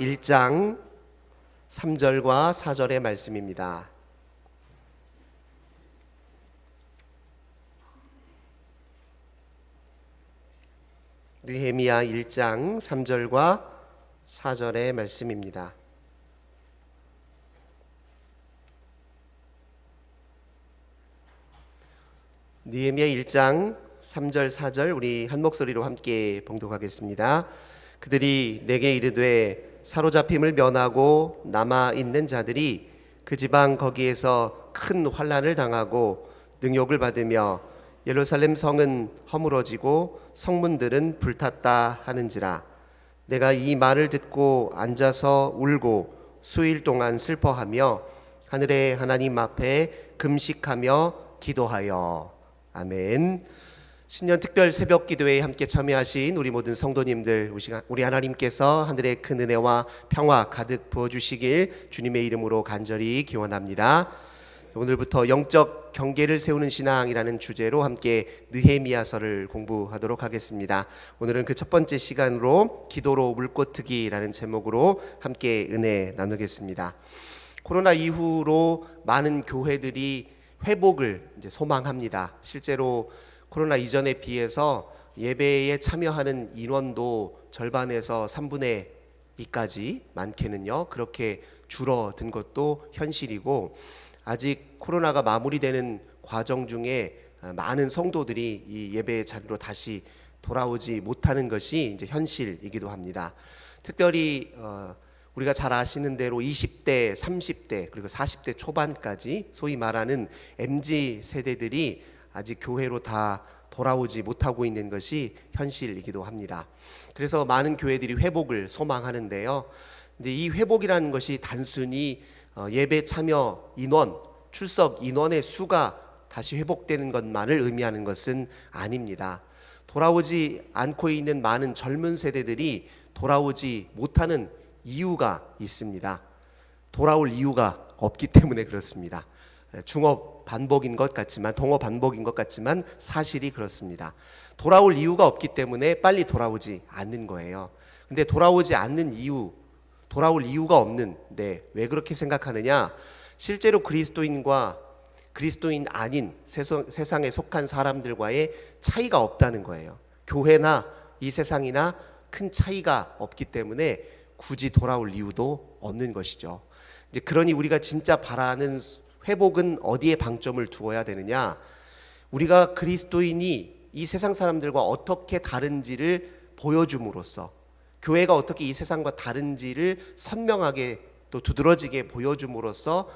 1장 3절과 4절의 말씀입니다. 느헤미야 1장 3절과 4절의 말씀입니다. 느헤미야 1장 3절 4절 우리 한 목소리로 함께 봉독하겠습니다. 그들이 내게 이르되 사로잡힘을 면하고 남아 있는 자들이 그 지방 거기에서 큰 환난을 당하고 능욕을 받으며 예루살렘 성은 허물어지고 성문들은 불탔다 하는지라. 내가 이 말을 듣고 앉아서 울고 수일 동안 슬퍼하며 하늘의 하나님 앞에 금식하며 기도하여. 아멘. 신년 특별 새벽 기도에 함께 참여하신 우리 모든 성도님들, 우리 하나님께서 하늘의 큰 은혜와 평화 가득 부어주시길 주님의 이름으로 간절히 기원합니다. 오늘부터 영적 경계를 세우는 신앙이라는 주제로 함께 느헤미야서를 공부하도록 하겠습니다. 오늘은 그 첫 번째 시간으로 기도로 물꽃트기라는 제목으로 함께 은혜 나누겠습니다. 코로나 이후로 많은 교회들이 회복을 이제 소망합니다. 실제로 코로나 이전에 비해서 예배에 참여하는 인원도 절반에서 3분의 2까지 많게는요 그렇게 줄어든 것도 현실이고, 아직 코로나가 마무리되는 과정 중에 많은 성도들이 이 예배의 자리로 다시 돌아오지 못하는 것이 이제 현실이기도 합니다. 특별히 우리가 잘 아시는 대로 20대, 30대 그리고 40대 초반까지 소위 말하는 MZ 세대들이 아직 교회로 다 돌아오지 못하고 있는 것이 현실이기도 합니다. 그래서 많은 교회들이 회복을 소망하는데요. 근데 이 회복이라는 것이 단순히 예배 참여 인원, 출석 인원의 수가 다시 회복되는 것만을 의미하는 것은 아닙니다. 돌아오지 않고 있는 많은 젊은 세대들이 돌아오지 못하는 이유가 있습니다. 돌아올 이유가 없기 때문에 그렇습니다. 중어 반복인 것 같지만, 동어 반복인 것 같지만 사실이 그렇습니다. 돌아올 이유가 없기 때문에 빨리 돌아오지 않는 거예요. 근데 돌아오지 않는 이유, 돌아올 이유가 없는데 왜 그렇게 생각하느냐? 실제로 그리스도인과 그리스도인 아닌 세상에 속한 사람들과의 차이가 없다는 거예요. 교회나 이 세상이나 큰 차이가 없기 때문에 굳이 돌아올 이유도 없는 것이죠. 이제 그러니 우리가 진짜 바라는 회복은 어디에 방점을 두어야 되느냐? 우리가 그리스도인이 이 세상 사람들과 어떻게 다른지를 보여줌으로써, 교회가 어떻게 이 세상과 다른지를 선명하게 또 두드러지게 보여줌으로써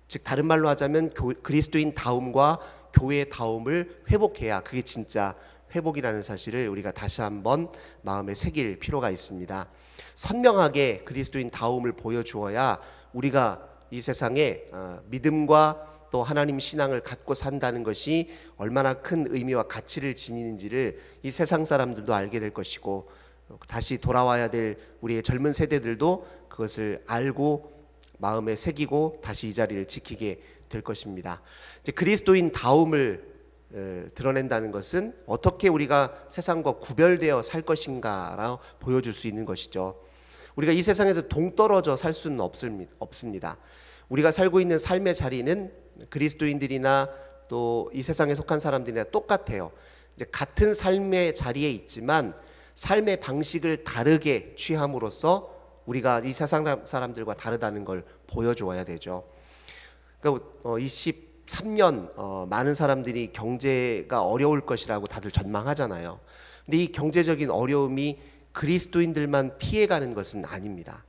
즉 다른 말로 하자면 그리스도인 다움과 교회의 다움을 회복해야 그게 진짜 회복이라는 사실을 우리가 다시 한번 마음에 새길 필요가 있습니다. 선명하게 그리스도인 다움을 보여주어야 우리가 이 세상에 믿음과 또 하나님 신앙을 갖고 산다는 것이 얼마나 큰 의미와 가치를 지니는지를 이 세상 사람들도 알게 될 것이고, 다시 돌아와야 될 우리의 젊은 세대들도 그것을 알고 마음에 새기고 다시 이 자리를 지키게 될 것입니다. 이제 그리스도인 다움을 드러낸다는 것은 어떻게 우리가 세상과 구별되어 살 것인가라고 보여줄 수 있는 것이죠. 우리가 이 세상에서 동떨어져 살 수는 없습니다. 우리가 살고 있는 삶의 자리는 그리스도인들이나 또 이 세상에 속한 사람들이나 똑같아요. 이제 같은 삶의 자리에 있지만 삶의 방식을 다르게 취함으로써 우리가 이 세상 사람들과 다르다는 걸 보여주어야 되죠. 그러니까 23년 많은 사람들이 경제가 어려울 것이라고 다들 전망하잖아요. 근데 이 경제적인 어려움이 그리스도인들만 피해가는 것은 아닙니다.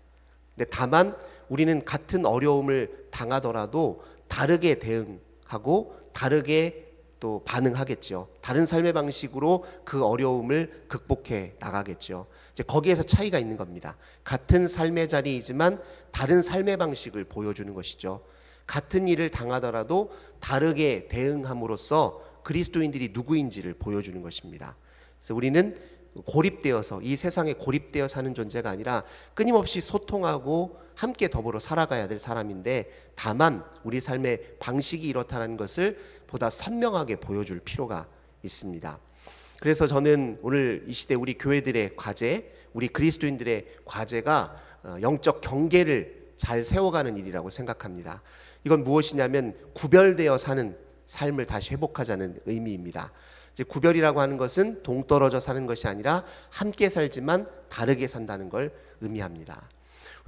근데 다만 우리는 같은 어려움을 당하더라도 다르게 대응하고 다르게 또 반응하겠죠. 다른 삶의 방식으로 그 어려움을 극복해 나가겠죠. 이제 거기에서 차이가 있는 겁니다. 같은 삶의 자리이지만 다른 삶의 방식을 보여주는 것이죠. 같은 일을 당하더라도 다르게 대응함으로써 그리스도인들이 누구인지를 보여주는 것입니다. 그래서 우리는 고립되어서 이 세상에 고립되어 사는 존재가 아니라 끊임없이 소통하고 함께 더불어 살아가야 될 사람인데, 다만 우리 삶의 방식이 이렇다는 것을 보다 선명하게 보여줄 필요가 있습니다. 그래서 저는 오늘 이 시대 우리 교회들의 과제, 우리 그리스도인들의 과제가 영적 경계를 잘 세워가는 일이라고 생각합니다. 이건 무엇이냐면 구별되어 사는 삶을 다시 회복하자는 의미입니다. 이제 구별이라고 하는 것은 동떨어져 사는 것이 아니라 함께 살지만 다르게 산다는 걸 의미합니다.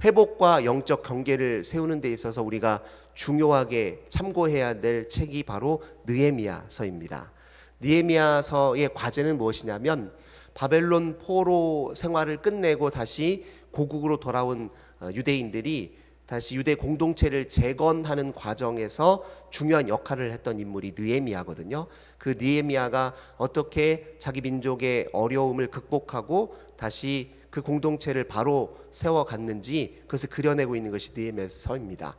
회복과 영적 경계를 세우는 데 있어서 우리가 중요하게 참고해야 될 책이 바로 느헤미야서입니다. 느헤미야서의 과제는 무엇이냐면 바벨론 포로 생활을 끝내고 다시 고국으로 돌아온 유대인들이 다시 유대 공동체를 재건하는 과정에서 중요한 역할을 했던 인물이 느헤미야거든요. 그 느헤미야가 어떻게 자기 민족의 어려움을 극복하고 다시 그 공동체를 바로 세워갔는지 그것을 그려내고 있는 것이 느헤미야서입니다.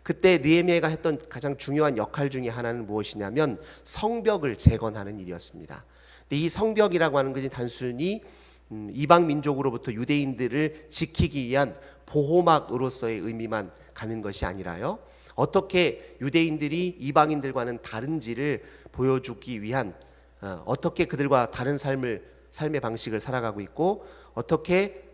그때 느헤미야가 했던 가장 중요한 역할 중에 하나는 무엇이냐면 성벽을 재건하는 일이었습니다. 근데 이 성벽이라고 하는 것이 단순히 이방 민족으로부터 유대인들을 지키기 위한 보호막으로서의 의미만 가는 것이 아니라요, 어떻게 유대인들이 이방인들과는 다른지를 보여주기 위한, 어떻게 그들과 다른 삶의 방식을 살아가고 있고 어떻게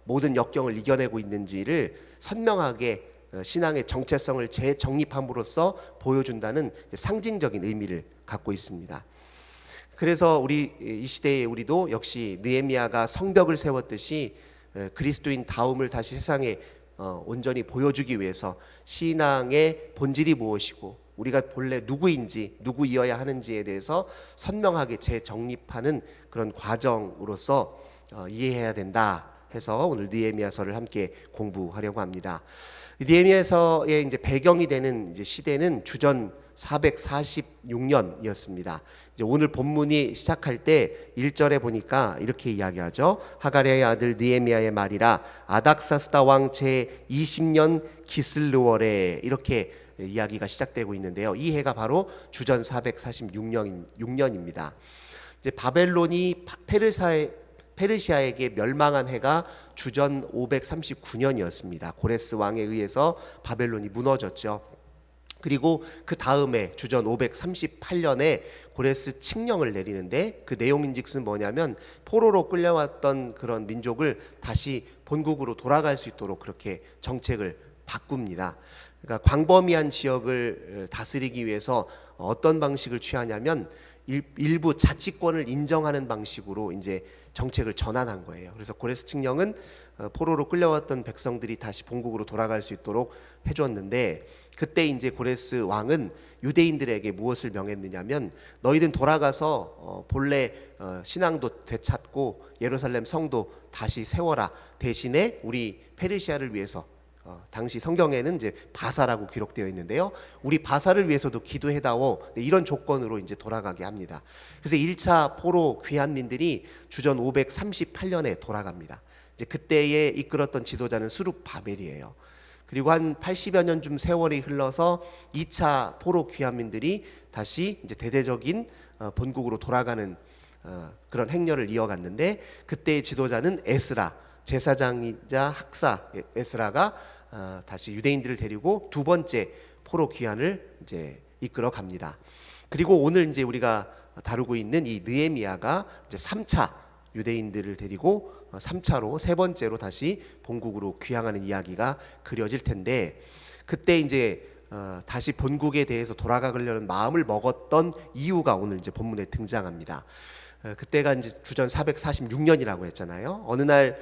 모든 역경을 이겨내고 있는지를 선명하게 신앙의 정체성을 재정립함으로써 보여준다는 상징적인 의미를 갖고 있습니다. 그래서 우리 이 시대에 우리도 역시 느헤미야가 성벽을 세웠듯이 그리스도인 다움을 다시 세상에 온전히 보여주기 위해서 신앙의 본질이 무엇이고 우리가 본래 누구인지 누구이어야 하는지에 대해서 선명하게 재정립하는 그런 과정으로서 이해해야 된다 해서 오늘 느헤미야서를 함께 공부하려고 합니다. 느헤미야서의 이제 배경이 되는 이제 시대는 주전 446년이었습니다. 이제 오늘 본문이 시작할 때 1절에 보니까 이렇게 이야기하죠. 하가랴의 아들 느헤미야의 말이라 아닥사스다 왕 제20년 기슬르월에, 이렇게 이야기가 시작되고 있는데요. 이 해가 바로 주전 446년입니다. 이제 바벨론이 페르시아에게 멸망한 해가 주전 539년이었습니다. 고레스 왕에 의해서 바벨론이 무너졌죠. 그리고 그 다음에 주전 538년에 고레스 칙령을 내리는데 그 내용인즉슨 뭐냐면 포로로 끌려왔던 그런 민족을 다시 본국으로 돌아갈 수 있도록 그렇게 정책을 바꿉니다. 그러니까 광범위한 지역을 다스리기 위해서 어떤 방식을 취하냐면 일부 자치권을 인정하는 방식으로 이제 정책을 전환한 거예요. 그래서 고레스 칙령은 포로로 끌려왔던 백성들이 다시 본국으로 돌아갈 수 있도록 해줬는데, 그때 이제 고레스 왕은 유대인들에게 무엇을 명했느냐면 너희들 돌아가서 본래 신앙도 되찾고 예루살렘 성도 다시 세워라. 대신에 우리 페르시아를 위해서, 당시 성경에는 이제 바사라고 기록되어 있는데요, 우리 바사를 위해서도 기도해다오, 이런 조건으로 이제 돌아가게 합니다. 그래서 1차 포로 귀환민들이 주전 538년에 돌아갑니다. 이제 그때에 이끌었던 지도자는 수룹바벨이에요. 그리고 한 80여 년쯤 세월이 흘러서 2차 포로 귀환민들이 다시 이제 대대적인 본국으로 돌아가는 그런 행렬을 이어갔는데, 그때의 지도자는 에스라, 제사장이자 학사 에스라가 다시 유대인들을 데리고 두 번째 포로 귀환을 이제 이끌어 갑니다. 그리고 오늘 이제 우리가 다루고 있는 이 느헤미야가 이제 3차 유대인들을 데리고 3차로 세 번째로 다시 본국으로 귀향하는 이야기가 그려질 텐데, 그때 이제 다시 본국에 대해서 돌아가려는 마음을 먹었던 이유가 오늘 이제 본문에 등장합니다. 그때가 이제 주전 446년이라고 했잖아요. 어느 날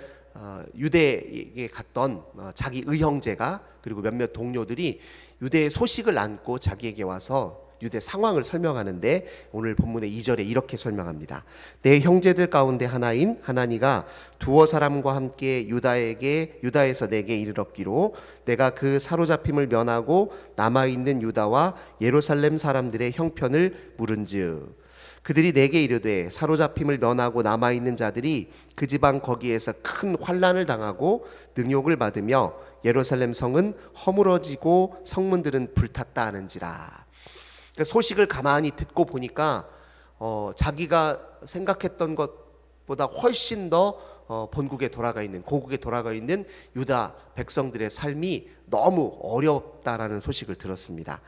유대에 갔던 자기 의형제가 그리고 몇몇 동료들이 유대의 소식을 안고 자기에게 와서 유대 상황을 설명하는데, 오늘 본문의 2절에 이렇게 설명합니다. 내 형제들 가운데 하나인 하나니가 두어 사람과 함께 유다에서 내게 이르렀기로 내가 그 사로잡힘을 면하고 남아있는 유다와 예루살렘 사람들의 형편을 물은즉 그들이 내게 이르되 사로잡힘을 면하고 남아있는 자들이 그 지방 거기에서 큰 환난을 당하고 능욕을 받으며 예루살렘 성은 허물어지고 성문들은 불탔다 하는지라. 그러니까 소식을 가만히 듣고 보니까 자기가 생각했던 것보다 훨씬 더 본국에 돌아가 있는, 고국에 돌아가 있는 유다 백성들의 삶이 너무 어렵다라는 소식을 들었습니다.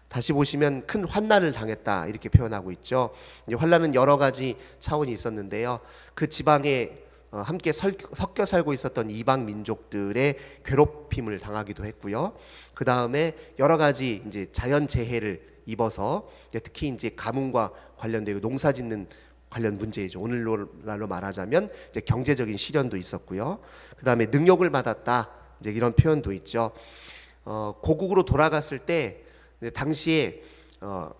다시 보시면 큰 환난을 당했다 이렇게 표현하고 있죠. 이제 환난은 여러 가지 차원이 있었는데요. 그 지방에 함께 섞여 살고 있었던 이방 민족들의 괴롭힘을 당하기도 했고요. 그 다음에 여러 가지 이제 자연 재해를 입어서 특히 이제 가뭄과 관련되고 농사짓는 관련 문제이죠. 오늘날로 말하자면 이제 경제적인 시련도 있었고요. 그 다음에 능욕을 받았다. 이제 이런 표현도 있죠. 고국으로 돌아갔을 때 당시에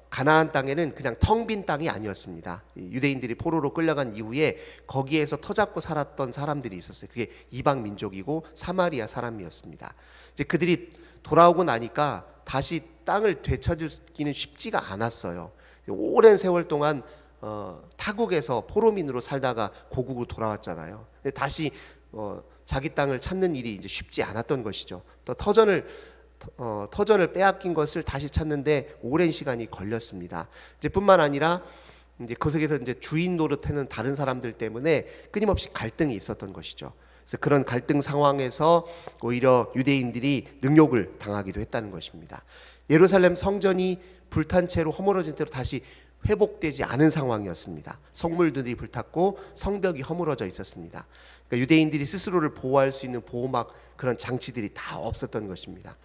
가나안 땅에는 그냥 텅 빈 땅이 아니었습니다. 유대인들이 포로로 끌려간 이후에 거기에서 터잡고 살았던 사람들이 있었어요. 그게 이방 민족이고 사마리아 사람이었습니다. 이제 그들이 돌아오고 나니까 다시 땅을 되찾기는 쉽지가 않았어요. 오랜 세월 동안 타국에서 포로민으로 살다가 고국으로 돌아왔잖아요. 근데 다시 자기 땅을 찾는 일이 이제 쉽지 않았던 것이죠. 또 터전을 빼앗긴 것을 다시 찾는데 오랜 시간이 걸렸습니다. 이제 뿐만 아니라 이제 그 속에서 이제 주인 노릇하는 다른 사람들 때문에 끊임없이 갈등이 있었던 것이죠. 그래서 그런 갈등 상황에서 오히려 유대인들이 능욕을 당하기도 했다는 것입니다. 예루살렘 성전이 불탄 채로 허물어진 채로 다시 회복되지 않은 상황이었습니다. 성물들이 불탔고 성벽이 허물어져 있었습니다. 그러니까 유대인들이 스스로를 보호할 수 있는 보호막 그런 장치들이 다 없었던 것입니다.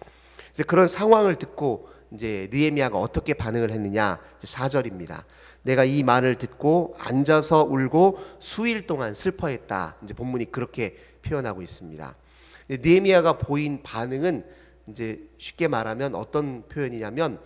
그래서 그런 상황을 듣고 이제 느헤미야가 어떻게 반응을 했느냐? 4절입니다. 내가 이 말을 듣고 앉아서 울고 수일 동안 슬퍼했다. 이제 본문이 그렇게 표현하고 있습니다. 느헤미야가 보인 반응은 이제 쉽게 말하면 어떤 표현이냐면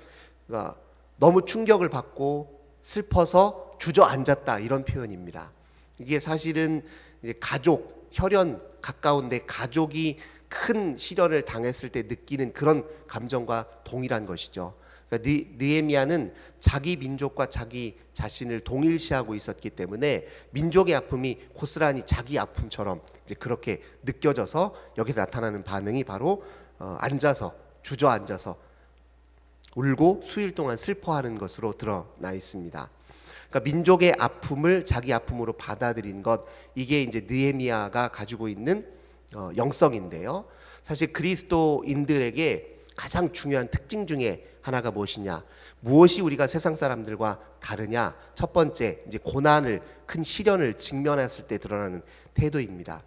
그러니까 너무 충격을 받고 슬퍼서 주저앉았다 이런 표현입니다. 이게 사실은 이제 가족, 혈연 가까운데 가족이 큰 시련을 당했을 때 느끼는 그런 감정과 동일한 것이죠. 그러니까 느헤미야는 자기 민족과 자기 자신을 동일시하고 있었기 때문에 민족의 아픔이 고스란히 자기 아픔처럼 이제 그렇게 느껴져서 여기서 나타나는 반응이 바로 앉아서 주저앉아서 울고 수일 동안 슬퍼하는 것으로 드러나 있습니다. 그러니까 민족의 아픔을 자기 아픔으로 받아들인 것, 이게 이제 느헤미야가 가지고 있는 영성인데요. 사실 그리스도인들에게 가장 중요한 특징 중에 하나가 무엇이냐? 무엇이 우리가 세상 사람들과 다르냐? 첫 번째, 이제 고난을, 큰 시련을 직면했을 때 드러나는 태도입니다.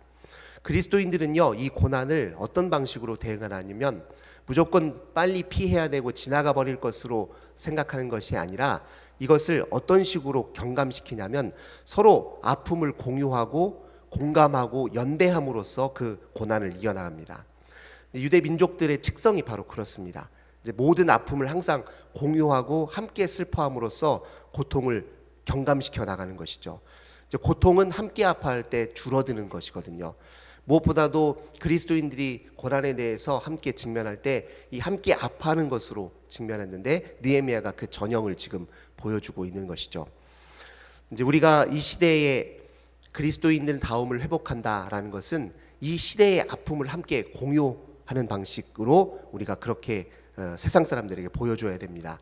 그리스도인들은요, 이 고난을 어떤 방식으로 대응하냐면 무조건 빨리 피해야 되고 지나가 버릴 것으로 생각하는 것이 아니라 이것을 어떤 식으로 경감시키냐면 서로 아픔을 공유하고 공감하고 연대함으로써 그 고난을 이겨나갑니다. 유대 민족들의 특성이 바로 그렇습니다. 이제 모든 아픔을 항상 공유하고 함께 슬퍼함으로써 고통을 경감시켜 나가는 것이죠. 이제 고통은 함께 아파할 때 줄어드는 것이거든요. 무엇보다도 그리스도인들이 고난에 대해서 함께 직면할 때 이 함께 아파하는 것으로 직면했는데 느헤미야가 그 전형을 지금 보여주고 있는 것이죠. 이제 우리가 이 시대에 그리스도인들 다움을 회복한다라는 것은 이 시대의 아픔을 함께 공유하는 방식으로 우리가 그렇게 세상 사람들에게 보여줘야 됩니다.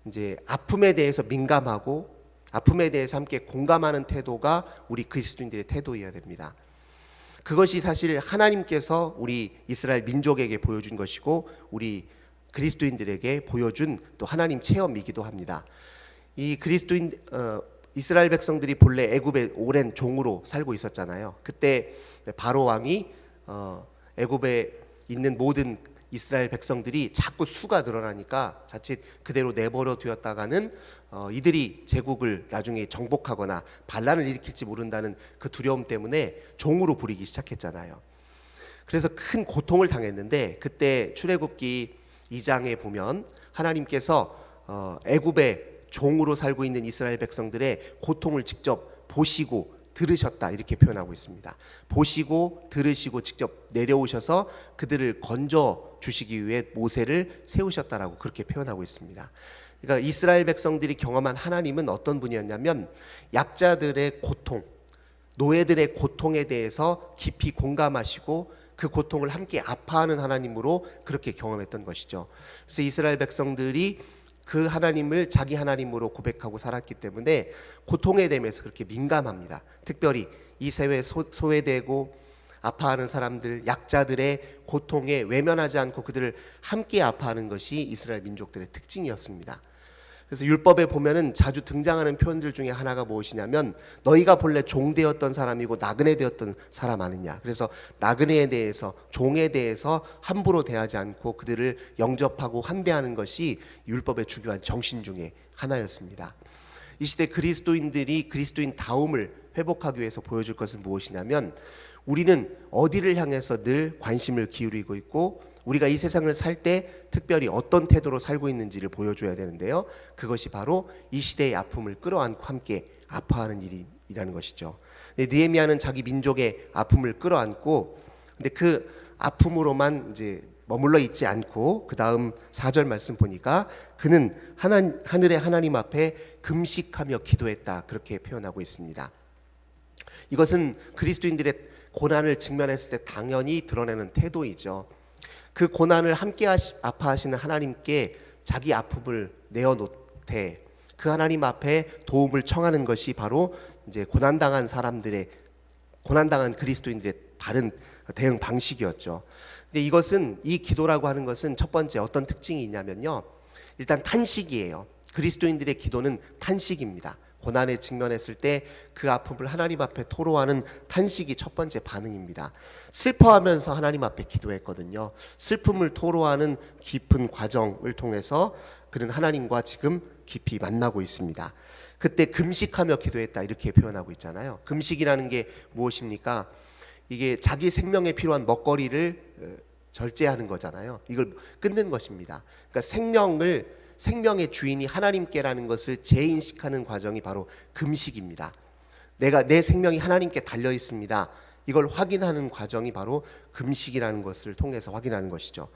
이제 아픔에 대해서 민감하고 아픔에 대해서 함께 공감하는 태도가 우리 그리스도인들의 태도여야 됩니다. 그것이 사실 하나님께서 우리 이스라엘 민족에게 보여준 것이고 우리 그리스도인들에게 보여준 또 하나님 체험이기도 합니다. 이 이스라엘 백성들이 본래 애굽의 오랜 종으로 살고 있었잖아요. 그때 바로 왕이 애굽에 있는 모든 이스라엘 백성들이 자꾸 수가 늘어나니까 자칫 그대로 내버려 두었다가는 이들이 제국을 나중에 정복하거나 반란을 일으킬지 모른다는 그 두려움 때문에 종으로 부리기 시작했잖아요. 그래서 큰 고통을 당했는데 그때 출애굽기 2장에 보면 하나님께서 애굽의 종으로 살고 있는 이스라엘 백성들의 고통을 직접 보시고 들으셨다 이렇게 표현하고 있습니다. 보시고 들으시고 직접 내려오셔서 그들을 건져 주시기 위해 모세를 세우셨다라고 그렇게 표현하고 있습니다. 그러니까 이스라엘 백성들이 경험한 하나님은 어떤 분이었냐면 약자들의 고통, 노예들의 고통에 대해서 깊이 공감하시고 그 고통을 함께 아파하는 하나님으로 그렇게 경험했던 것이죠. 그래서 이스라엘 백성들이 그 하나님을 자기 하나님으로 고백하고 살았기 때문에 고통에 대해서 그렇게 민감합니다. 특별히 이 사회에 소외되고 아파하는 사람들, 약자들의 고통에 외면하지 않고 그들을 함께 아파하는 것이 이스라엘 민족들의 특징이었습니다. 그래서 율법에 보면은 자주 등장하는 표현들 중에 하나가 무엇이냐면 너희가 본래 종되었던 사람이고 나그네 되었던 사람 아느냐. 그래서 나그네에 대해서 종에 대해서 함부로 대하지 않고 그들을 영접하고 환대하는 것이 율법의 중요한 정신 중에 하나였습니다. 이 시대 그리스도인들이 그리스도인 다움을 회복하기 위해서 보여줄 것은 무엇이냐면 우리는 어디를 향해서 늘 관심을 기울이고 있고 우리가 이 세상을 살 때 특별히 어떤 태도로 살고 있는지를 보여줘야 되는데요. 그것이 바로 이 시대의 아픔을 끌어안고 함께 아파하는 일이라는 것이죠. 느헤미야는 자기 민족의 아픔을 끌어안고 근데 그 아픔으로만 이제 머물러 있지 않고 그 다음 4절 말씀 보니까 그는 하늘의 하나님 앞에 금식하며 기도했다 그렇게 표현하고 있습니다. 이것은 그리스도인들의 고난을 직면했을 때 당연히 드러내는 태도이죠. 그 고난을 함께 아파하시는 하나님께 자기 아픔을 내어놓되 그 하나님 앞에 도움을 청하는 것이 바로 이제 고난당한 그리스도인들의 바른 대응 방식이었죠. 근데 이 기도라고 하는 것은 첫 번째 어떤 특징이 있냐면요. 일단 탄식이에요. 그리스도인들의 기도는 탄식입니다. 고난에 직면했을 때 그 아픔을 하나님 앞에 토로하는 탄식이 첫 번째 반응입니다. 슬퍼하면서 하나님 앞에 기도했거든요. 슬픔을 토로하는 깊은 과정을 통해서 그는 하나님과 지금 깊이 만나고 있습니다. 그때 금식하며 기도했다 이렇게 표현하고 있잖아요. 금식이라는 게 무엇입니까? 이게 자기 생명에 필요한 먹거리를 절제하는 거잖아요. 이걸 끊는 것입니다. 그러니까 생명의 주인이 하나님께라는 것을 재인식하는 과정이 바로 금식입니다. 내 생명이 하나님께 달려 있습니다. 이걸 확인하는 과정이 바로 금식이라는 것을 통해서 확인하는 것이죠.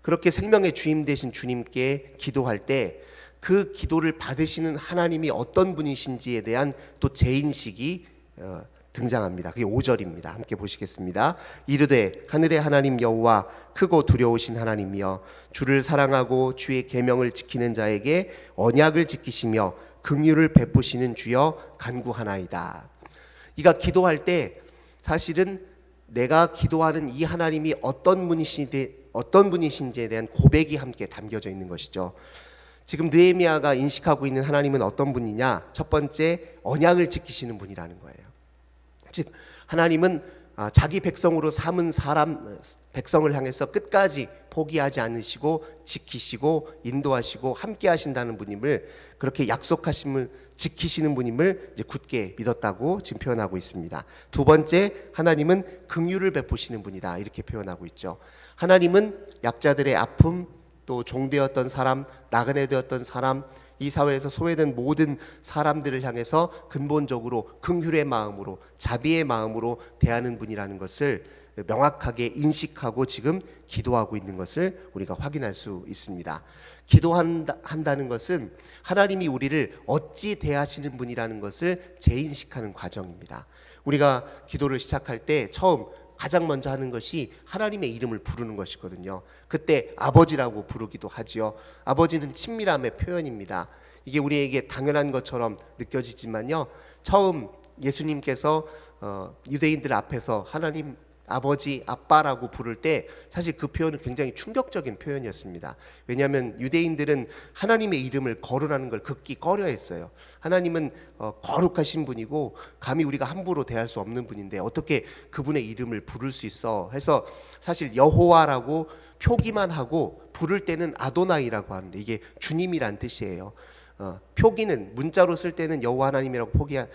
그렇게 생명의 주인 되신 주님께 기도할 때 그 기도를 받으시는 하나님이 어떤 분이신지에 대한 또 재인식이 등장합니다. 그게 5절입니다. 함께 보시겠습니다. 이르되 하늘의 하나님 여호와 크고 두려우신 하나님이여 주를 사랑하고 주의 계명을 지키는 자에게 언약을 지키시며 긍휼을 베푸시는 주여 간구하나이다. 이가 기도할 때 사실은 내가 기도하는 이 하나님이 어떤 분이신지에 대한 고백이 함께 담겨져 있는 것이죠. 지금 느헤미야가 인식하고 있는 하나님은 어떤 분이냐? 첫 번째 언약을 지키시는 분이라는 거예요. 즉 하나님은 자기 백성으로 삼은 백성을 향해서 끝까지 포기하지 않으시고 지키시고 인도하시고 함께 하신다는 분임을 그렇게 약속하심을 지키시는 분임을 이제 굳게 믿었다고 지금 표현하고 있습니다. 두 번째 하나님은 긍휼을 베푸시는 분이다 이렇게 표현하고 있죠. 하나님은 약자들의 아픔 또 종되었던 사람 나그네 되었던 사람 이 사회에서 소외된 모든 사람들을 향해서 근본적으로 긍휼의 마음으로 자비의 마음으로 대하는 분이라는 것을 명확하게 인식하고 지금 기도하고 있는 것을 우리가 확인할 수 있습니다. 기도한다는 것은 하나님이 우리를 어찌 대하시는 분이라는 것을 재인식하는 과정입니다. 우리가 기도를 시작할 때 가장 먼저 하는 것이 하나님의 이름을 부르는 것이거든요. 그때 아버지라고 부르기도 하지요. 아버지는 친밀함의 표현입니다. 이게 우리에게 당연한 것처럼 느껴지지만요. 처음 예수님께서 유대인들 앞에서 하나님 아버지, 아빠라고 부를 때 사실 그 표현은 굉장히 충격적인 표현이었습니다. 왜냐하면 유대인들은 하나님의 이름을 거론하는 걸 극히 꺼려했어요. 하나님은 거룩하신 분이고 감히 우리가 함부로 대할 수 없는 분인데 어떻게 그분의 이름을 부를 수 있어 해서 사실 여호와라고 표기만 하고 부를 때는 아도나이라고 하는데 이게 주님이란 뜻이에요. 표기는 문자로 쓸 때는 여호와 하나님이라고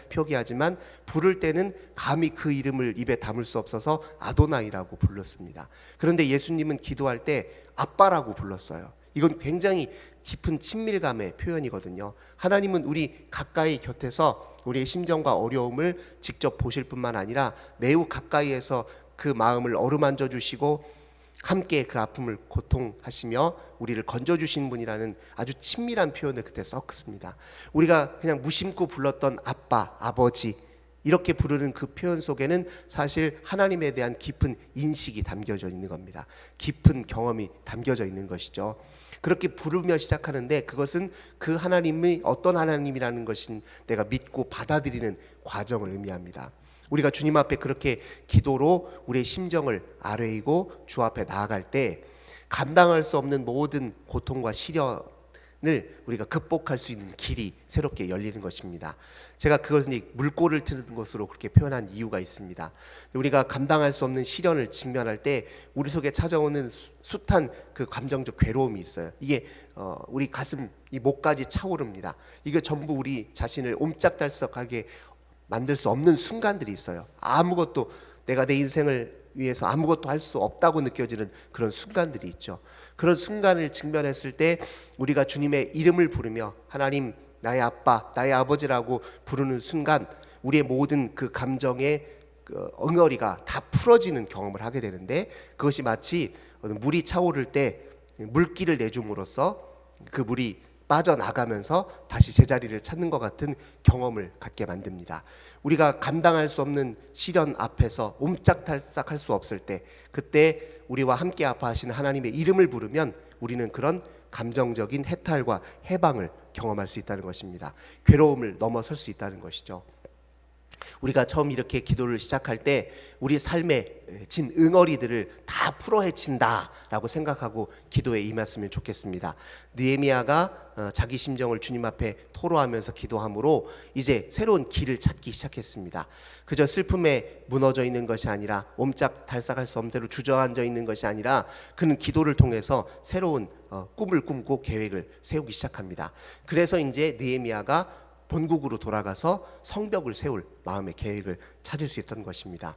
표기하지만 부를 때는 감히 그 이름을 입에 담을 수 없어서 아도나이라고 불렀습니다. 그런데 예수님은 기도할 때 아빠라고 불렀어요. 이건 굉장히 깊은 친밀감의 표현이거든요. 하나님은 우리 가까이 곁에서 우리의 심정과 어려움을 직접 보실 뿐만 아니라 매우 가까이에서 그 마음을 어루만져 주시고 함께 그 아픔을 고통하시며 우리를 건져주신 분이라는 아주 친밀한 표현을 그때 썼습니다. 우리가 그냥 무심코 불렀던 아빠, 아버지 이렇게 부르는 그 표현 속에는 사실 하나님에 대한 깊은 인식이 담겨져 있는 겁니다. 깊은 경험이 담겨져 있는 것이죠. 그렇게 부르며 시작하는데 그것은 그 하나님이 어떤 하나님이라는 것인 내가 믿고 받아들이는 과정을 의미합니다. 우리가 주님 앞에 그렇게 기도로 우리의 심정을 아뢰이고 주 앞에 나아갈 때 감당할 수 없는 모든 고통과 시련을 우리가 극복할 수 있는 길이 새롭게 열리는 것입니다. 제가 그것은 물꼬를 트는 것으로 그렇게 표현한 이유가 있습니다. 우리가 감당할 수 없는 시련을 직면할 때 우리 속에 찾아오는 숱한 그 감정적 괴로움이 있어요. 이게 우리 가슴, 이 목까지 차오릅니다. 이게 전부 우리 자신을 옴짝달싹하게 만들 수 없는 순간들이 있어요. 아무것도 내가 내 인생을 위해서 아무것도 할 수 없다고 느껴지는 그런 순간들이 있죠. 그런 순간을 직면했을 때 우리가 주님의 이름을 부르며 하나님 나의 아빠 나의 아버지라고 부르는 순간 우리의 모든 그 감정의 그 엉터리가 다 풀어지는 경험을 하게 되는데, 그것이 마치 물이 차오를 때 물기를 내줌으로써 그 물이 빠져나가면서 다시 제자리를 찾는 것 같은 경험을 갖게 만듭니다. 우리가 감당할 수 없는 시련 앞에서 옴짝달싹할 수 없을 때, 그때 우리와 함께 아파하시는 하나님의 이름을 부르면 우리는 그런 감정적인 해탈과 해방을 경험할 수 있다는 것입니다. 괴로움을 넘어설 수 있다는 것이죠. 우리가 처음 이렇게 기도를 시작할 때 우리 삶에 진 응어리들을 다 풀어헤친다라고 생각하고 기도에 임했으면 좋겠습니다. 느헤미야가 자기 심정을 주님 앞에 토로하면서 기도함으로 이제 새로운 길을 찾기 시작했습니다. 그저 슬픔에 무너져 있는 것이 아니라 옴짝달싹할 수 없는 대로 주저앉아 있는 것이 아니라 그는 기도를 통해서 새로운 꿈을 꾸고 계획을 세우기 시작합니다. 그래서 이제 느헤미야가 본국으로 돌아가서 성벽을 세울 마음의 계획을 찾을 수 있던 것입니다.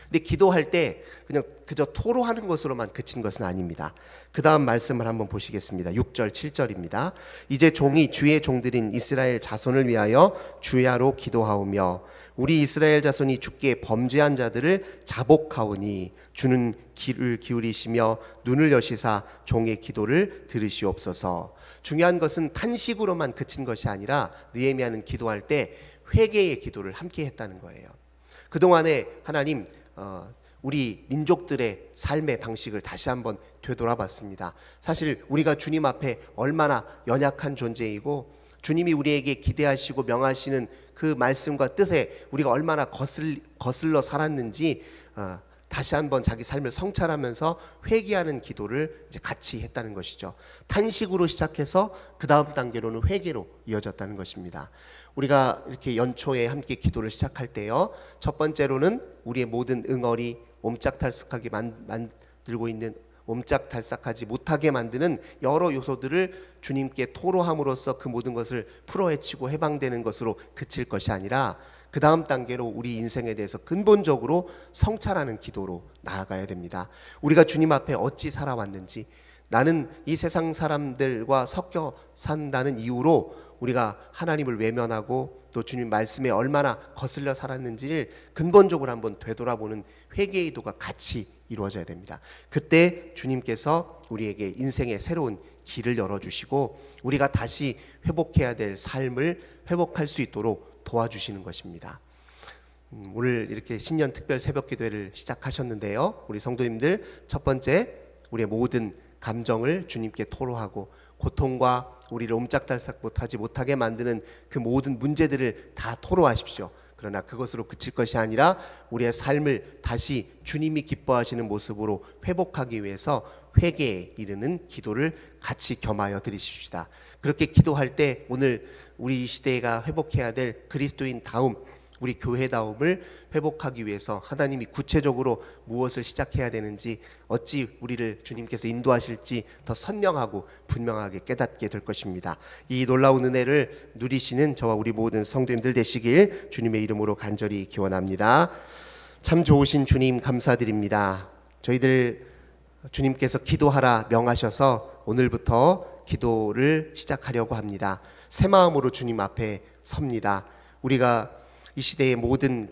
근데 기도할 때 그냥 그저 토로하는 것으로만 그친 것은 아닙니다. 그 다음 말씀을 한번 보시겠습니다. 6절 7절입니다. 이제 종이 주의 종들인 이스라엘 자손을 위하여 주야로 기도하오며 우리 이스라엘 자손이 주께 범죄한 자들을 자복하오니 주는 귀를 기울이시며 눈을 여시사 종의 기도를 들으시옵소서. 중요한 것은 탄식으로만 그친 것이 아니라 느헤미야는 기도할 때 회개의 기도를 함께 했다는 거예요. 그동안에 하나님 우리 민족들의 삶의 방식을 다시 한번 되돌아봤습니다. 사실 우리가 주님 앞에 얼마나 연약한 존재이고 주님이 우리에게 기대하시고 명하시는 그 말씀과 뜻에 우리가 얼마나 거슬러 살았는지 다시 한번 자기 삶을 성찰하면서 회개하는 기도를 이제 같이 했다는 것이죠. 탄식으로 시작해서 그 다음 단계로는 회개로 이어졌다는 것입니다. 우리가 이렇게 연초에 함께 기도를 시작할 때요, 첫 번째로는 우리의 모든 응어리 옴짝달싹하게 만들고 있는 옴짝달싹하지 못하게 만드는 여러 요소들을 주님께 토로함으로써 그 모든 것을 풀어헤치고 해방되는 것으로 그칠 것이 아니라 그 다음 단계로 우리 인생에 대해서 근본적으로 성찰하는 기도로 나아가야 됩니다. 우리가 주님 앞에 어찌 살아왔는지, 나는 이 세상 사람들과 섞여 산다는 이유로 우리가 하나님을 외면하고 또 주님 말씀에 얼마나 거슬려 살았는지를 근본적으로 한번 되돌아보는 회개의 기도가 같이 이루어져야 됩니다. 그때 주님께서 우리에게 인생의 새로운 길을 열어주시고 우리가 다시 회복해야 될 삶을 회복할 수 있도록 도와주시는 것입니다. 오늘 이렇게 신년 특별 새벽 기도회를 시작하셨는데요, 우리 성도님들, 첫 번째, 우리의 모든 감정을 주님께 토로하고 고통과 우리를 옴짝달싹 못하게 만드는 그 모든 문제들을 다 토로하십시오. 그러나 그것으로 그칠 것이 아니라 우리의 삶을 다시 주님이 기뻐하시는 모습으로 회복하기 위해서 회개에 이르는 기도를 같이 겸하여 드리십시다. 그렇게 기도할 때 오늘 우리 이 시대가 회복해야 될 그리스도인 다움, 우리 교회다움을 회복하기 위해서 하나님이 구체적으로 무엇을 시작해야 되는지, 어찌 우리를 주님께서 인도하실지 더 선명하고 분명하게 깨닫게 될 것입니다. 이 놀라운 은혜를 누리시는 저와 우리 모든 성도님들 되시길 주님의 이름으로 간절히 기원합니다. 참 좋으신 주님 감사드립니다. 저희들 주님께서 기도하라 명하셔서 오늘부터 기도를 시작하려고 합니다. 새 마음으로 주님 앞에 섭니다. 우리가 이 시대의 모든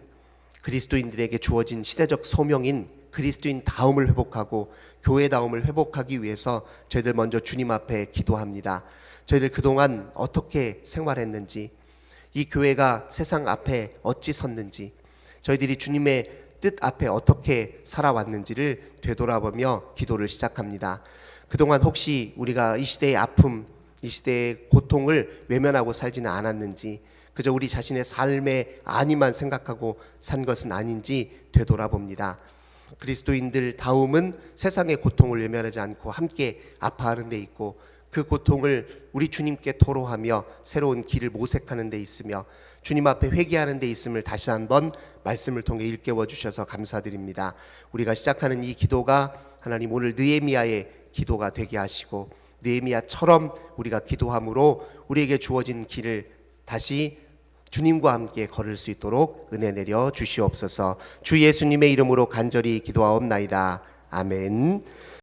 그리스도인들에게 주어진 시대적 소명인 그리스도인 다움을 회복하고 교회 다움을 회복하기 위해서 저희들 먼저 주님 앞에 기도합니다. 저희들 그동안 어떻게 생활했는지, 이 교회가 세상 앞에 어찌 섰는지, 저희들이 주님의 뜻 앞에 어떻게 살아왔는지를 되돌아보며 기도를 시작합니다. 그동안 혹시 우리가 이 시대의 아픔, 이 시대의 고통을 외면하고 살지는 않았는지, 그저 우리 자신의 삶의 안위만 생각하고 산 것은 아닌지 되돌아봅니다. 그리스도인들 다움은 세상의 고통을 외면하지 않고 함께 아파하는 데 있고, 그 고통을 우리 주님께 토로하며 새로운 길을 모색하는 데 있으며 주님 앞에 회개하는 데 있음을 다시 한번 말씀을 통해 일깨워 주셔서 감사드립니다. 우리가 시작하는 이 기도가 하나님 오늘 느헤미야의 기도가 되게 하시고 느헤미야처럼 우리가 기도함으로 우리에게 주어진 길을 다시 주님과 함께 걸을 수 있도록 은혜 내려 주시옵소서. 주 예수님의 이름으로 간절히 기도하옵나이다. 아멘.